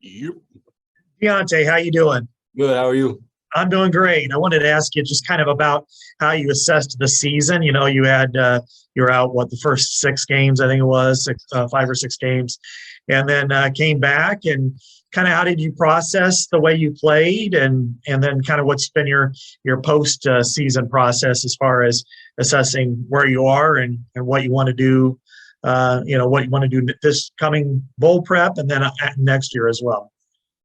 Yep. Deontay, how you doing? Good. How are you? I'm doing great. I wanted to ask you just kind of about how you assessed the season. You had you were out the first 6 games, I think it was 5 or 6 games, and then came back and kind of how did you process the way you played, and then kind of what's been your post season process as far as assessing where you are and what you want to do. What you want to do this coming bowl prep and then next year as well.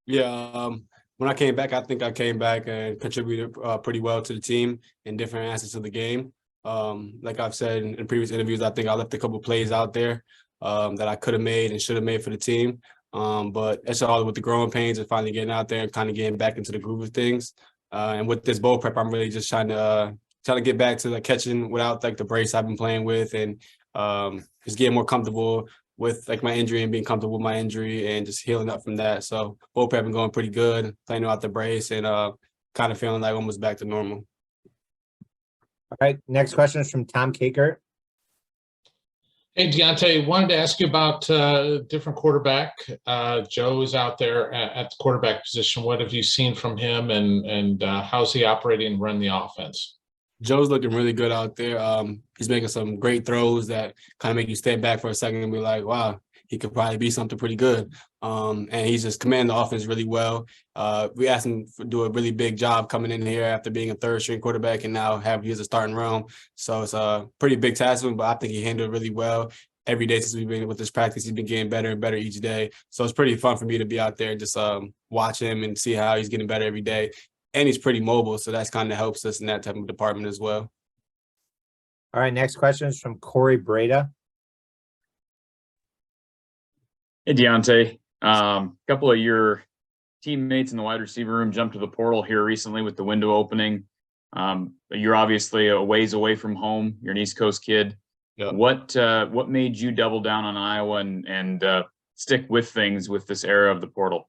Yeah. When I came back, I think I came back and contributed pretty well to the team in different aspects of the game. Like I've said in previous interviews, I think I left a couple plays out there that I could have made and should have made for the team. But it's all with the growing pains and finally getting out there and kind of getting back into the groove of things. And with this bowl prep, I'm really just trying to get back to catching without the brace I've been playing with, and just getting more comfortable with my injury and being comfortable with my injury and just healing up from that. So both prep been going pretty good, playing without the brace and kind of feeling like almost back to normal. All right, next question is from Tom Kakert. Hey, Deontay, wanted to ask you about different quarterback. Joe is out there at the quarterback position. What have you seen from him, and how's he operating and run the offense? Joe's looking really good out there. He's making some great throws that kind of make you step back for a second and be like, wow, he could probably be something pretty good. And he's just commanding the offense really well. We asked him to do a really big job coming in here after being a third-string quarterback and now have you as a starting realm. So it's a pretty big task for him, but I think he handled it really well. Every day since we've been with this practice, he's been getting better and better each day. So it's pretty fun for me to be out there and just watch him and see how he's getting better every day. And he's pretty mobile, so that's kind of helps us in that type of department as well. All right, next question is from Corey Breda. Hey, Deontay. A couple of your teammates in the wide receiver room jumped to the portal here recently with the window opening. You're obviously a ways away from home. You're an East Coast kid. Yeah. What made you double down on Iowa and stick with things with this era of the portal?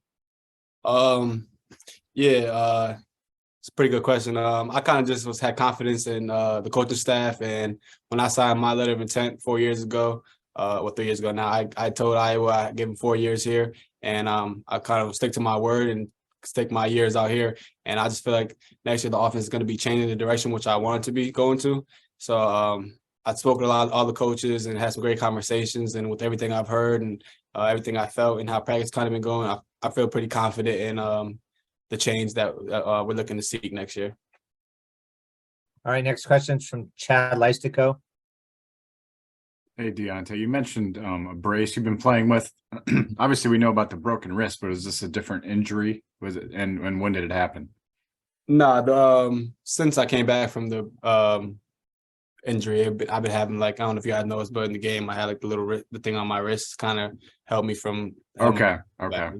It's a pretty good question. I kind of just had confidence in the coaching staff, and when I signed my letter of intent 4 years ago, 3 years ago now, I told Iowa I'd give them 4 years here, and I kind of stick to my word and stick my years out here. And I just feel like next year the offense is going to be changing the direction which I want it to be going to. So I spoke with all the coaches and had some great conversations, and with everything I've heard and everything I felt and how practice kind of been going, I feel pretty confident in the change that we're looking to seek next year. All right, next question is from Chad Leistico. Hey, Deontay, you mentioned a brace you've been playing with. Obviously, we know about the broken wrist, but is this a different injury? Was it, and when did it happen? No, since I came back from the injury, I've been having I don't know if you guys noticed, but in the game I had the thing on my wrist kind of helped me from. Okay.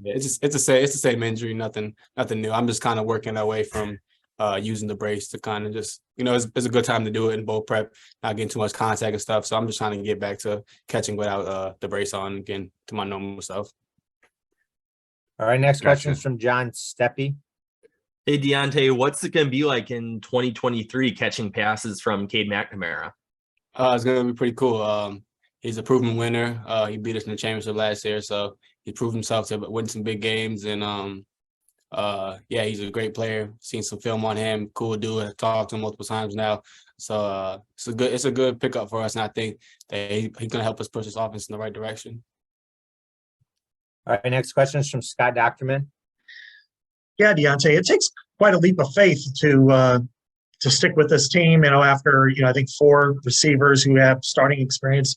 It's the same injury, nothing new. I'm just kind of working our way from using the brace to kind of just it's a good time to do it in bowl prep, not getting too much contact and stuff. So I'm just trying to get back to catching without the brace on again to my normal self. All right, next question is from John Steppe. Hey, Deontay, what's it going to be like in 2023 catching passes from Cade McNamara? It's going to be pretty cool. He's a proven winner. He beat us in the championship last year, so he proved himself to win some big games. And he's a great player. Seen some film on him. Cool dude. Talked to him multiple times now. So it's a good pickup for us, and I think that he's going to help us push this offense in the right direction. All right, next question is from Scott Docterman. Yeah, Deontay, it takes quite a leap of faith to stick with this team. After I think 4 receivers who have starting experience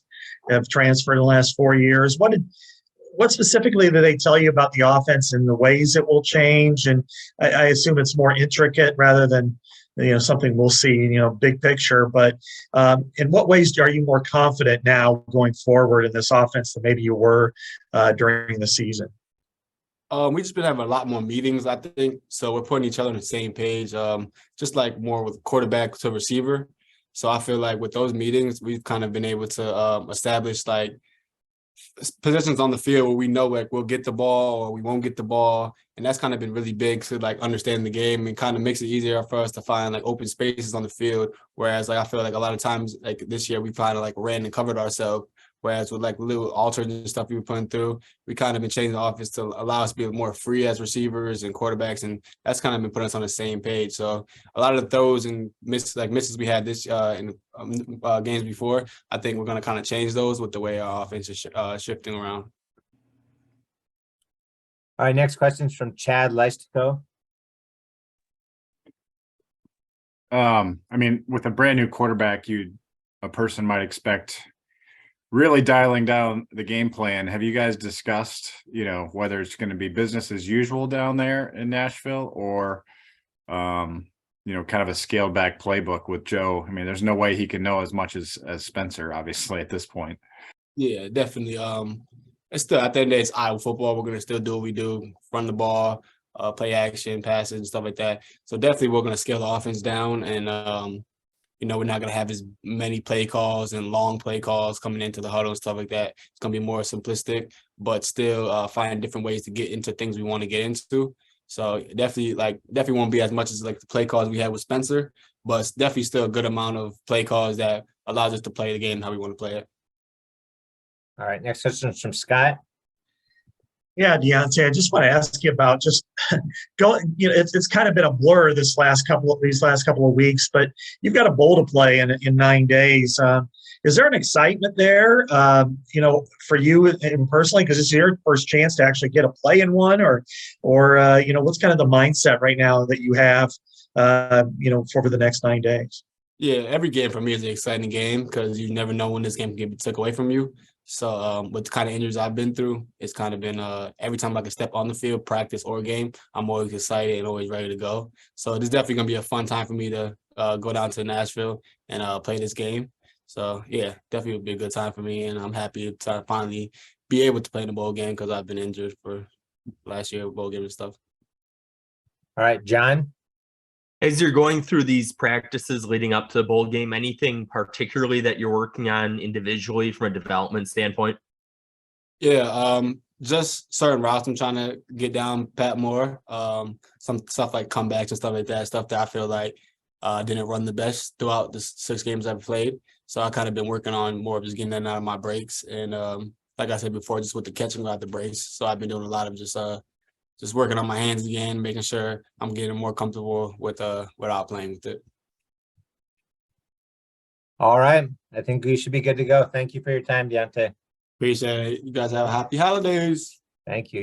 have transferred in the last 4 years. What specifically do they tell you about the offense and the ways it will change? And I assume it's more intricate rather than something we'll see big picture. But in what ways are you more confident now going forward in this offense than maybe you were during the season? We just been having a lot more meetings, I think. So we're putting each other on the same page, just more with quarterback to receiver. So I feel like with those meetings, we've kind of been able to establish positions on the field where we know we'll get the ball or we won't get the ball. And that's kind of been really big to understand the game, and kind of makes it easier for us to find open spaces on the field. Whereas I feel like a lot of times this year we kind of ran and covered ourselves Whereas with like little alternates and stuff we were putting through, we kind of been changing the offense to allow us to be more free as receivers and quarterbacks, and that's kind of been putting us on the same page. So a lot of the throws and misses we had this in games before, I think we're going to kind of change those with the way our offense is shifting around. All right, next question is from Chad Leistico. I mean, with a brand new quarterback, a person might expect really dialing down the game plan. Have you guys discussed, whether it's going to be business as usual down there in Nashville or, kind of a scaled back playbook with Joe? I mean, there's no way he can know as much as Spencer, obviously, at this point. Yeah, definitely. It's still at the end of the day, it's Iowa football. We're gonna still do what we do, run the ball, play action, passes, and stuff like that. So definitely, we're gonna scale the offense down, and we're not gonna have as many play calls and long play calls coming into the huddle and stuff like that. It's gonna be more simplistic, but still find different ways to get into things we want to get into. So definitely won't be as much as like the play calls we had with Spencer, but it's definitely still a good amount of play calls that allows us to play the game how we want to play it. All right, next question is from Scott. Yeah, Deontay, I just want to ask you about just going. It's kind of been a blur these last couple of weeks, but you've got a bowl to play in 9 days. Is there an excitement there, for you personally, because it's your first chance to actually get a play in one, or what's kind of the mindset right now that you have, for the next 9 days? Yeah, every game for me is an exciting game because you never know when this game can be took away from you. So with the kind of injuries I've been through, it's kind of been every time I can step on the field, practice or game, I'm always excited and always ready to go. So it's definitely going to be a fun time for me to go down to Nashville and play this game. So yeah, definitely will be a good time for me, and I'm happy to finally be able to play in the bowl game because I've been injured for last year bowl game and stuff. All right, John. As you're going through these practices leading up to the bowl game, anything particularly that you're working on individually from a development standpoint? Yeah, just certain routes I'm trying to get down pat more. Some stuff like comebacks and stuff like that, stuff that I feel like didn't run the best throughout the 6 games I've played. So I kind of been working on more of just getting that out of my breaks. And like I said before, just with the catching out the breaks. So I've been doing a lot of just working on my hands again, making sure I'm getting more comfortable with without playing with it. All right, I think we should be good to go. Thank you for your time, Deontay. Appreciate it. You guys have a happy holidays. Thank you.